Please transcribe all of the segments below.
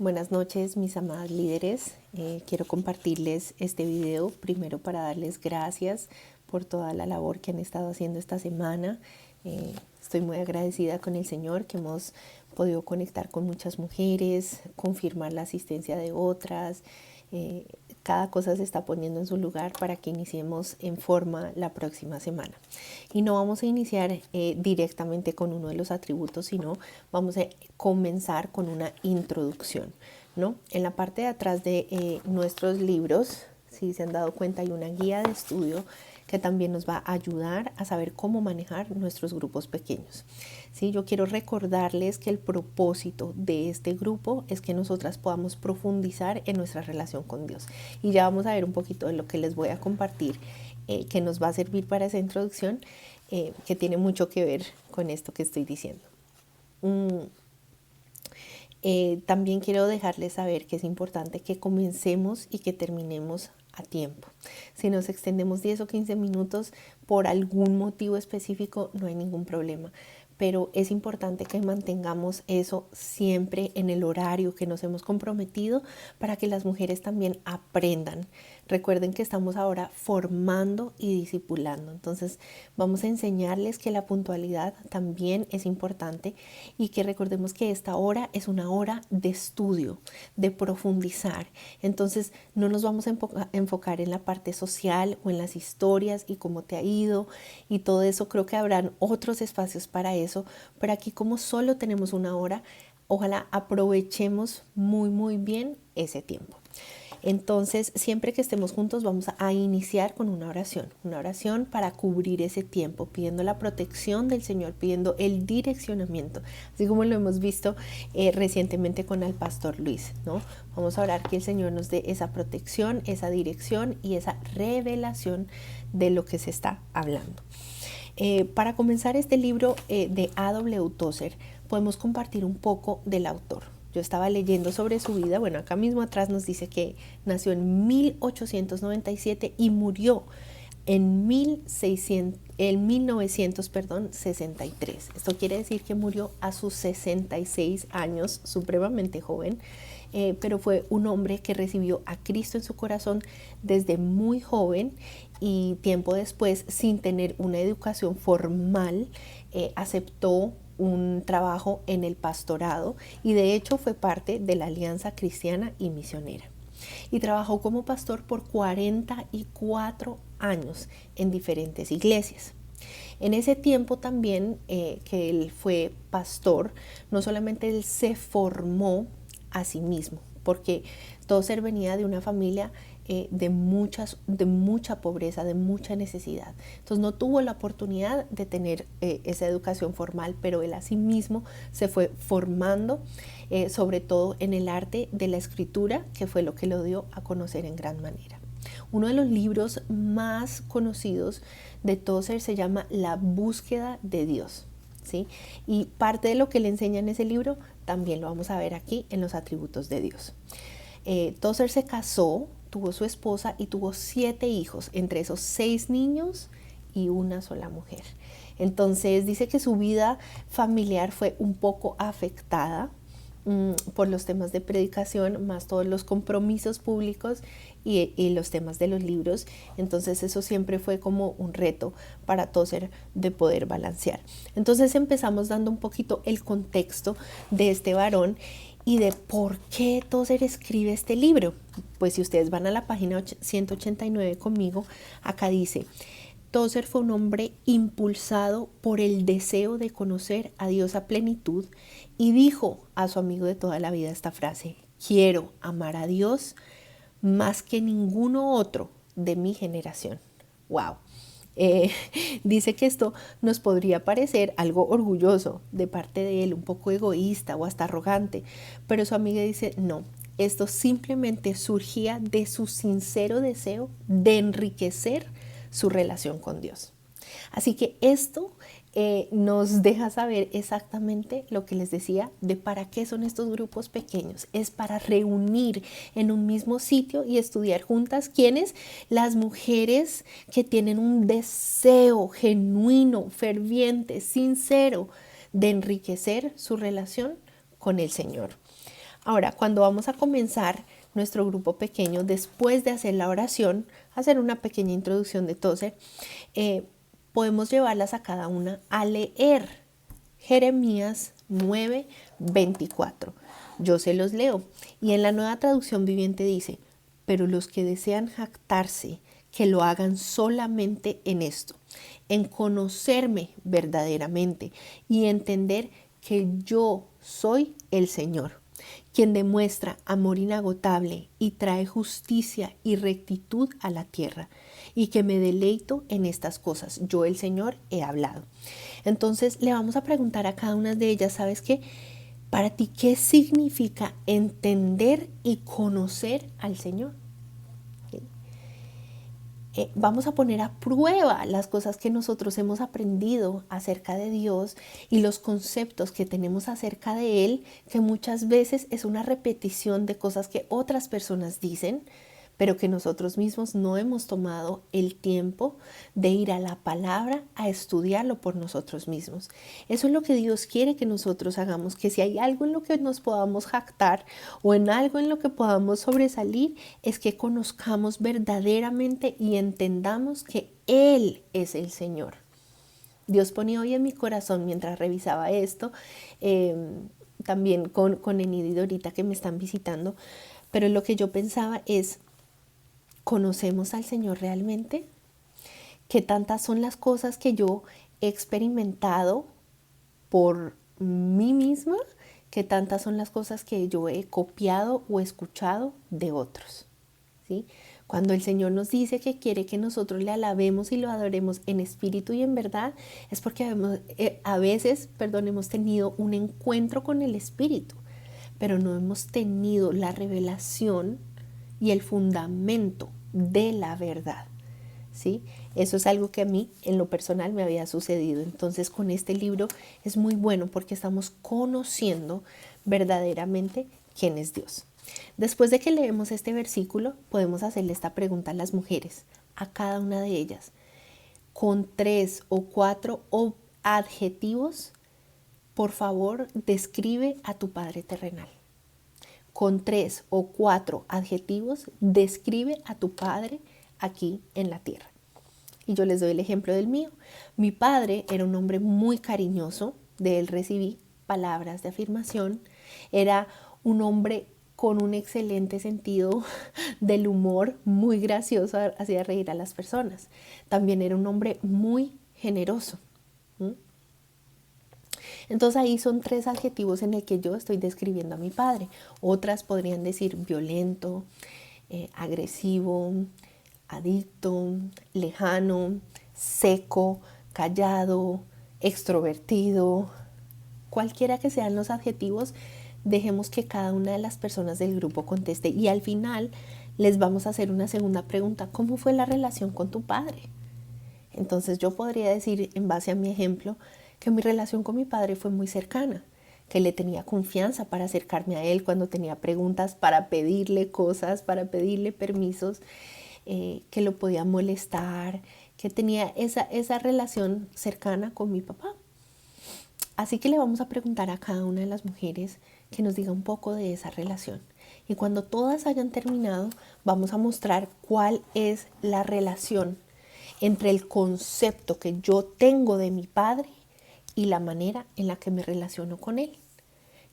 Buenas noches, mis amadas líderes. Quiero compartirles este video primero para darles gracias por toda la labor que han estado haciendo esta semana. Estoy muy agradecida con el Señor que hemos podido conectar con muchas mujeres, confirmar la asistencia de otras. Cada cosa se está poniendo en su lugar para que iniciemos en forma la próxima semana. Y no vamos a iniciar directamente con uno de los atributos, sino vamos a comenzar con una introducción, ¿no? En la parte de atrás de nuestros libros, si se han dado cuenta, hay una guía de estudio que también nos va a ayudar a saber cómo manejar nuestros grupos pequeños. ¿Sí? Yo quiero recordarles que el propósito de este grupo es que nosotras podamos profundizar en nuestra relación con Dios. Y ya vamos a ver un poquito de lo que les voy a compartir, que nos va a servir para esa introducción, que tiene mucho que ver con esto que estoy diciendo. También quiero dejarles saber que es importante que comencemos y que terminemos a tiempo. Si nos extendemos 10 o 15 minutos por algún motivo específico, no hay ningún problema. Pero es importante que mantengamos eso siempre en el horario que nos hemos comprometido para que las mujeres también aprendan. Recuerden que estamos ahora formando y discipulando. Entonces vamos a enseñarles que la puntualidad también es importante y que recordemos que esta hora es una hora de estudio, de profundizar. Entonces no nos vamos a enfocar en la parte social o en las historias y cómo te ha ido y todo eso. Creo que habrán otros espacios para eso, pero aquí como solo tenemos una hora, ojalá aprovechemos muy bien ese tiempo. Entonces, siempre que estemos juntos vamos a iniciar con una oración para cubrir ese tiempo, pidiendo la protección del Señor, pidiendo el direccionamiento, así como lo hemos visto recientemente con el pastor Luis, ¿no? Vamos a orar que el Señor nos dé esa protección, esa dirección y esa revelación de lo que se está hablando. Para comenzar este libro de A.W. Tozer, podemos compartir un poco del autor. Yo estaba leyendo sobre su vida. Bueno, acá mismo atrás nos dice que nació en 1897 y murió en 1963. Esto quiere decir que murió a sus 66 años, supremamente joven, pero fue un hombre que recibió a Cristo en su corazón desde muy joven y tiempo después, sin tener una educación formal, aceptó un trabajo en el pastorado y de hecho fue parte de la Alianza Cristiana y Misionera. Y trabajó como pastor por 44 años en diferentes iglesias. En ese tiempo también que él fue pastor, no solamente él se formó a sí mismo, porque Tozer venía de una familia de mucha pobreza, de mucha necesidad. Entonces no tuvo la oportunidad de tener esa educación formal, pero él a sí mismo se fue formando, sobre todo en el arte de la escritura, que fue lo que lo dio a conocer en gran manera. Uno de los libros más conocidos de Tozer se llama La búsqueda de Dios, ¿sí? Y parte de lo que le enseña en ese libro también lo vamos a ver aquí en los atributos de Dios. Tozer se casó, tuvo su esposa y tuvo 7 hijos, entre esos 6 niños y una sola mujer. Entonces dice que su vida familiar fue un poco afectada por los temas de predicación, más todos los compromisos públicos y los temas de los libros. Entonces eso siempre fue como un reto para Tozer de poder balancear. Entonces empezamos dando un poquito el contexto de este varón y de por qué Tozer escribe este libro. Pues si ustedes van a la página 189 conmigo, acá dice: Tozer fue un hombre impulsado por el deseo de conocer a Dios a plenitud y dijo a su amigo de toda la vida esta frase: quiero amar a Dios más que ninguno otro de mi generación. ¡Wow! Dice que esto nos podría parecer algo orgulloso de parte de él, un poco egoísta o hasta arrogante, pero su amiga dice: no, esto simplemente surgía de su sincero deseo de enriquecer su relación con Dios. Así que esto nos deja saber exactamente lo que les decía de para qué son estos grupos pequeños. Es para reunir en un mismo sitio y estudiar juntas. ¿Quiénes? Las mujeres que tienen un deseo genuino, ferviente, sincero de enriquecer su relación con el Señor. Ahora, cuando vamos a comenzar nuestro grupo pequeño, después de hacer la oración, hacer una pequeña introducción de Tozer, podemos llevarlas a cada una a leer Jeremías 9:24. Yo se los leo. Y en la Nueva Traducción Viviente dice: pero los que desean jactarse, que lo hagan solamente en esto, en conocerme verdaderamente y entender que yo soy el Señor, quien demuestra amor inagotable y trae justicia y rectitud a la tierra, y que me deleito en estas cosas. Yo, el Señor, he hablado. Entonces le vamos a preguntar a cada una de ellas, ¿sabes qué? Para ti, ¿qué significa entender y conocer al Señor? Vamos a poner a prueba las cosas que nosotros hemos aprendido acerca de Dios y los conceptos que tenemos acerca de Él, que muchas veces es una repetición de cosas que otras personas dicen, pero que nosotros mismos no hemos tomado el tiempo de ir a la palabra a estudiarlo por nosotros mismos. Eso es lo que Dios quiere que nosotros hagamos, que si hay algo en lo que nos podamos jactar o en algo en lo que podamos sobresalir, es que conozcamos verdaderamente y entendamos que Él es el Señor. Dios ponía hoy en mi corazón mientras revisaba esto, también con Enid y Dorita que me están visitando, pero lo que yo pensaba es, ¿conocemos al Señor realmente? ¿Qué tantas son las cosas que yo he experimentado por mí misma? ¿Qué tantas son las cosas que yo he copiado o escuchado de otros? ¿Sí? Cuando el Señor nos dice que quiere que nosotros le alabemos y lo adoremos en espíritu y en verdad, es porque a veces, hemos tenido un encuentro con el Espíritu, pero no hemos tenido la revelación y el fundamento de la verdad, ¿sí? Eso es algo que a mí en lo personal me había sucedido. Entonces con este libro es muy bueno porque estamos conociendo verdaderamente quién es Dios. Después de que leemos este versículo, podemos hacerle esta pregunta a las mujeres, a cada una de ellas. Con 3 o 4 adjetivos, por favor, describe a tu Padre terrenal. Con 3 o 4 adjetivos, describe a tu Padre aquí en la tierra. Y yo les doy el ejemplo del mío. Mi padre era un hombre muy cariñoso, de él recibí palabras de afirmación. Era un hombre con un excelente sentido del humor, muy gracioso, hacía reír a las personas. También era un hombre muy generoso. Entonces ahí son 3 adjetivos en el que yo estoy describiendo a mi padre. Otras podrían decir violento, agresivo, adicto, lejano, seco, callado, extrovertido. Cualquiera que sean los adjetivos, dejemos que cada una de las personas del grupo conteste y al final les vamos a hacer una segunda pregunta. ¿Cómo fue la relación con tu padre? Entonces yo podría decir, en base a mi ejemplo, que mi relación con mi padre fue muy cercana, que le tenía confianza para acercarme a él cuando tenía preguntas, para pedirle cosas, para pedirle permisos, que lo podía molestar, que tenía esa relación cercana con mi papá. Así que le vamos a preguntar a cada una de las mujeres que nos diga un poco de esa relación. Y cuando todas hayan terminado, vamos a mostrar cuál es la relación entre el concepto que yo tengo de mi padre y la manera en la que me relaciono con él.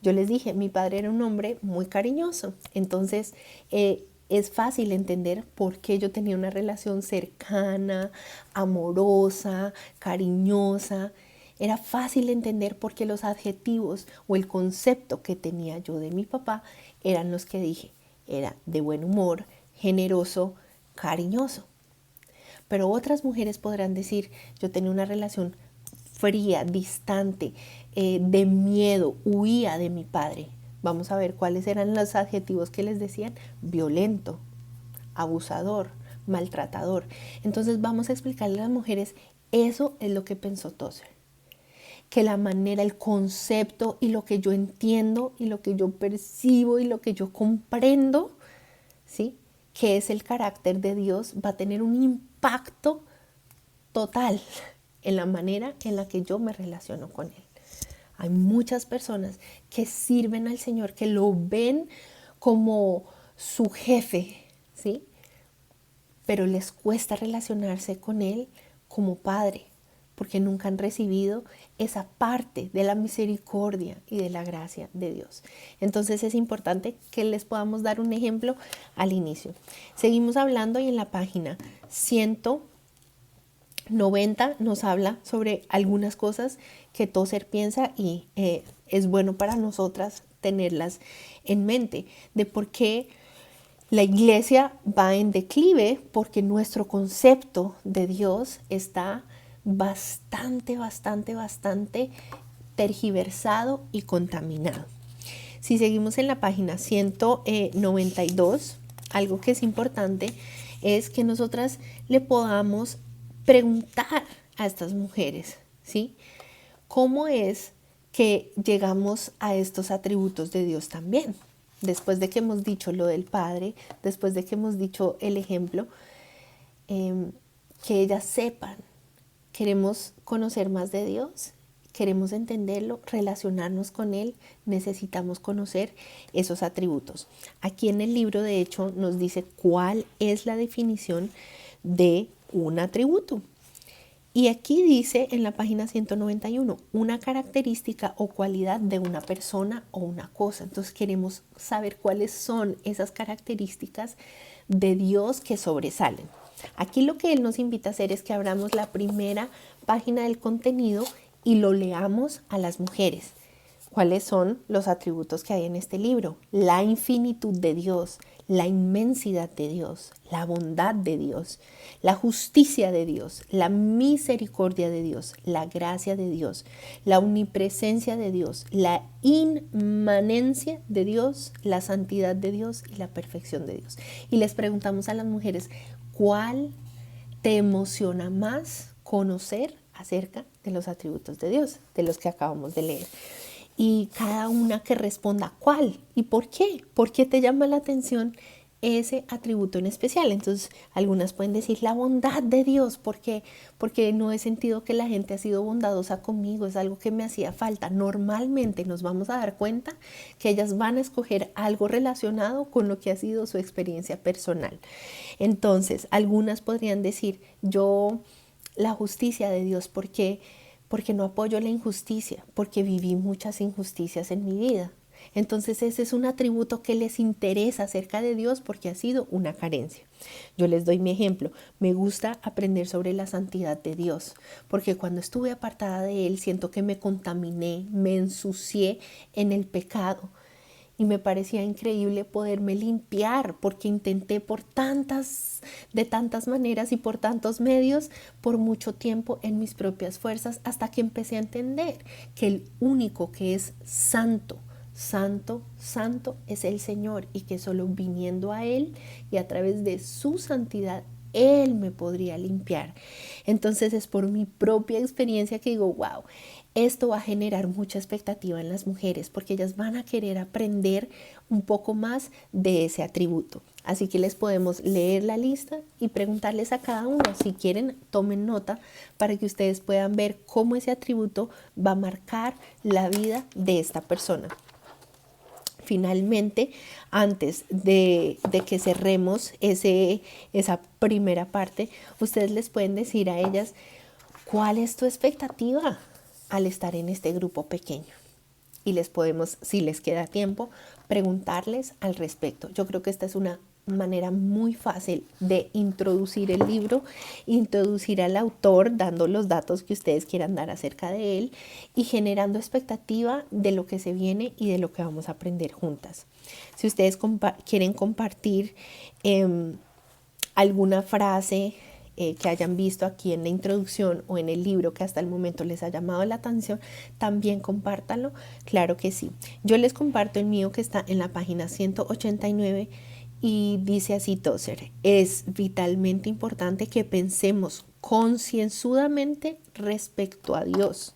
Yo les dije, mi padre era un hombre muy cariñoso, entonces es fácil entender por qué yo tenía una relación cercana, amorosa, cariñosa. Era fácil entender por qué los adjetivos o el concepto que tenía yo de mi papá eran los que dije. Era de buen humor, generoso, cariñoso. Pero otras mujeres podrán decir, yo tenía una relación fría, distante, de miedo, huía de mi padre. Vamos a ver cuáles eran los adjetivos que les decían: violento, abusador, maltratador. Entonces vamos a explicarle a las mujeres, eso es lo que pensó Tozer. Que la manera, el concepto y lo que yo entiendo y lo que yo percibo y lo que yo comprendo, ¿sí?, que es el carácter de Dios, va a tener un impacto total en la manera en la que yo me relaciono con Él. Hay muchas personas que sirven al Señor, que lo ven como su jefe, ¿sí? Pero les cuesta relacionarse con Él como Padre, porque nunca han recibido esa parte de la misericordia y de la gracia de Dios. Entonces es importante que les podamos dar un ejemplo al inicio. Seguimos hablando y en la página 190 nos habla sobre algunas cosas que Tozer piensa y es bueno para nosotras tenerlas en mente, de por qué la iglesia va en declive, porque nuestro concepto de Dios está bastante tergiversado y contaminado. Si seguimos en la página 192, algo que es importante es que nosotras le podamos preguntar a estas mujeres, ¿sí? ¿Cómo es que llegamos a estos atributos de Dios también? Después de que hemos dicho lo del Padre, después de que hemos dicho el ejemplo, que ellas sepan, queremos conocer más de Dios, queremos entenderlo, relacionarnos con Él, necesitamos conocer esos atributos. Aquí en el libro, de hecho, nos dice cuál es la definición de un atributo. Y aquí dice en la página 191, una característica o cualidad de una persona o una cosa. Entonces queremos saber cuáles son esas características de Dios que sobresalen. Aquí lo que Él nos invita a hacer es que abramos la primera página del contenido y lo leamos a las mujeres. ¿Cuáles son los atributos que hay en este libro? La infinitud de Dios, la inmensidad de Dios, la bondad de Dios, la justicia de Dios, la misericordia de Dios, la gracia de Dios, la omnipresencia de Dios, la inmanencia de Dios, la santidad de Dios y la perfección de Dios. Y les preguntamos a las mujeres, ¿cuál te emociona más conocer acerca de los atributos de Dios, de los que acabamos de leer? Y cada una que responda cuál y por qué. ¿Por qué te llama la atención ese atributo en especial? Entonces, algunas pueden decir la bondad de Dios. ¿Por qué? Porque no he sentido que la gente ha sido bondadosa conmigo. Es algo que me hacía falta. Normalmente nos vamos a dar cuenta que ellas van a escoger algo relacionado con lo que ha sido su experiencia personal. Entonces, algunas podrían decir, yo, la justicia de Dios, ¿por qué? Porque no apoyo la injusticia, porque viví muchas injusticias en mi vida. Entonces ese es un atributo que les interesa acerca de Dios porque ha sido una carencia. Yo les doy mi ejemplo. Me gusta aprender sobre la santidad de Dios, porque cuando estuve apartada de Él siento que me contaminé, me ensucié en el pecado. Y me parecía increíble poderme limpiar porque intenté de tantas maneras y por tantos medios por mucho tiempo en mis propias fuerzas hasta que empecé a entender que el único que es santo, santo, santo es el Señor y que solo viniendo a Él y a través de su santidad Él me podría limpiar. Entonces es por mi propia experiencia que digo, wow, esto va a generar mucha expectativa en las mujeres porque ellas van a querer aprender un poco más de ese atributo. Así que les podemos leer la lista y preguntarles a cada uno. Si quieren, tomen nota para que ustedes puedan ver cómo ese atributo va a marcar la vida de esta persona. Finalmente, antes de que cerremos esa primera parte, ustedes les pueden decir a ellas, ¿cuál es tu expectativa al estar en este grupo pequeño? Y les podemos, si les queda tiempo, preguntarles al respecto. Yo creo que esta es una manera muy fácil de introducir el libro, introducir al autor, dando los datos que ustedes quieran dar acerca de él y generando expectativa de lo que se viene y de lo que vamos a aprender juntas. Si ustedes quieren compartir alguna frase que hayan visto aquí en la introducción o en el libro que hasta el momento les ha llamado la atención, también compártanlo, claro que sí. Yo les comparto el mío que está en la página 189 y dice así Tozer: es vitalmente importante que pensemos concienzudamente respecto a Dios,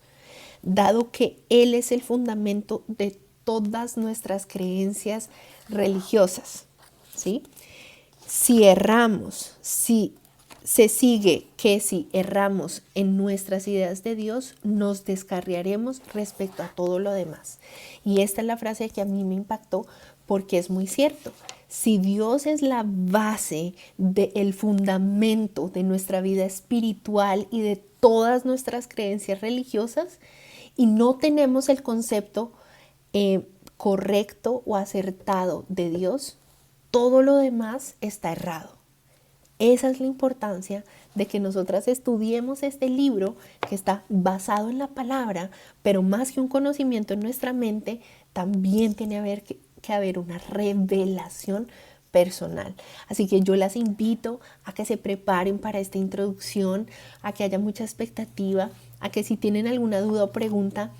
dado que Él es el fundamento de todas nuestras creencias religiosas, ¿sí? Si erramos, si se sigue que si erramos en nuestras ideas de Dios, nos descarriaremos respecto a todo lo demás. Y esta es la frase que a mí me impactó porque es muy cierto. Si Dios es la base del fundamento de nuestra vida espiritual y de todas nuestras creencias religiosas, y no tenemos el concepto correcto o acertado de Dios, todo lo demás está errado. Esa es la importancia de que nosotras estudiemos este libro que está basado en la palabra, pero más que un conocimiento en nuestra mente, también tiene que haber una revelación personal. Así que yo las invito a que se preparen para esta introducción, a que haya mucha expectativa, a que si tienen alguna duda o pregunta,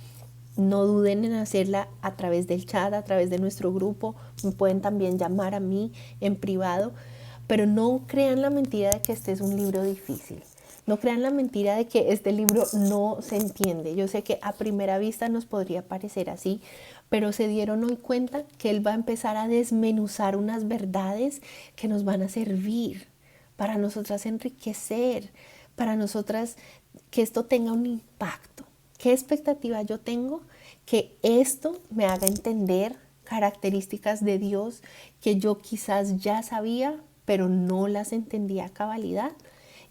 no duden en hacerla a través del chat, a través de nuestro grupo. Me pueden también llamar a mí en privado. Pero no crean la mentira de que este es un libro difícil. No crean la mentira de que este libro no se entiende. Yo sé que a primera vista nos podría parecer así, pero se dieron hoy cuenta que él va a empezar a desmenuzar unas verdades que nos van a servir para nosotras enriquecer, para nosotras que esto tenga un impacto. ¿Qué expectativa yo tengo? Que esto me haga entender características de Dios que yo quizás ya sabía, pero no las entendía a cabalidad,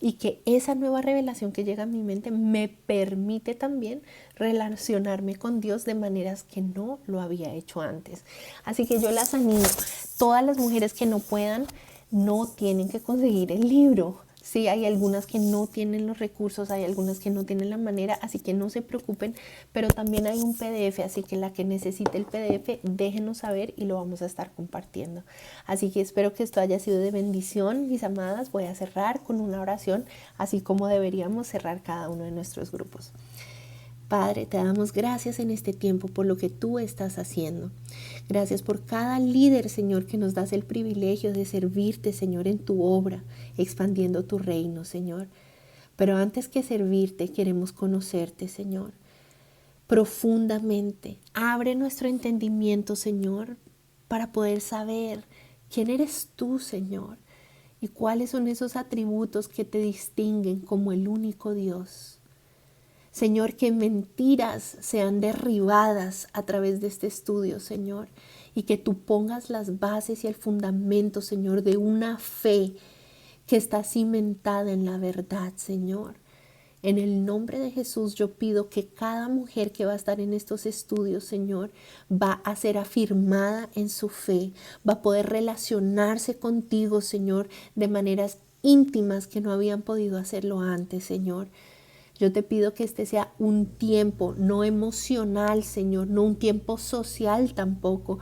y que esa nueva revelación que llega a mi mente me permite también relacionarme con Dios de maneras que no lo había hecho antes. Así que yo las animo, todas las mujeres que no puedan, no tienen que conseguir el libro. Sí, hay algunas que no tienen los recursos, hay algunas que no tienen la manera, así que no se preocupen, pero también hay un PDF, así que la que necesite el PDF, déjenos saber y lo vamos a estar compartiendo. Así que espero que esto haya sido de bendición, mis amadas. Voy a cerrar con una oración, así como deberíamos cerrar cada uno de nuestros grupos. Padre, te damos gracias en este tiempo por lo que tú estás haciendo. Gracias por cada líder, Señor, que nos das el privilegio de servirte, Señor, en tu obra, expandiendo tu reino, Señor. Pero antes que servirte, queremos conocerte, Señor, profundamente. Abre nuestro entendimiento, Señor, para poder saber quién eres tú, Señor, y cuáles son esos atributos que te distinguen como el único Dios. Señor, que mentiras sean derribadas a través de este estudio, Señor, y que tú pongas las bases y el fundamento, Señor, de una fe que está cimentada en la verdad, Señor. En el nombre de Jesús yo pido que cada mujer que va a estar en estos estudios, Señor, va a ser afirmada en su fe, va a poder relacionarse contigo, Señor, de maneras íntimas que no habían podido hacerlo antes, Señor. Yo te pido que este sea un tiempo no emocional, Señor, no un tiempo social tampoco,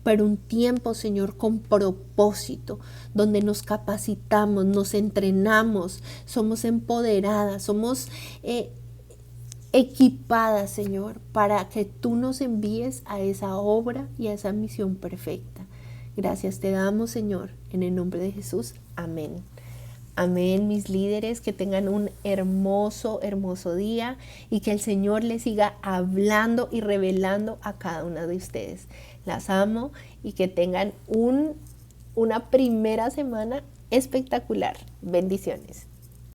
pero un tiempo, Señor, con propósito, donde nos capacitamos, nos entrenamos, somos empoderadas, somos equipadas, Señor, para que tú nos envíes a esa obra y a esa misión perfecta. Gracias te damos, Señor, en el nombre de Jesús. Amén. Amén, mis líderes, que tengan un hermoso, hermoso día y que el Señor les siga hablando y revelando a cada una de ustedes. Las amo y que tengan una primera semana espectacular. Bendiciones.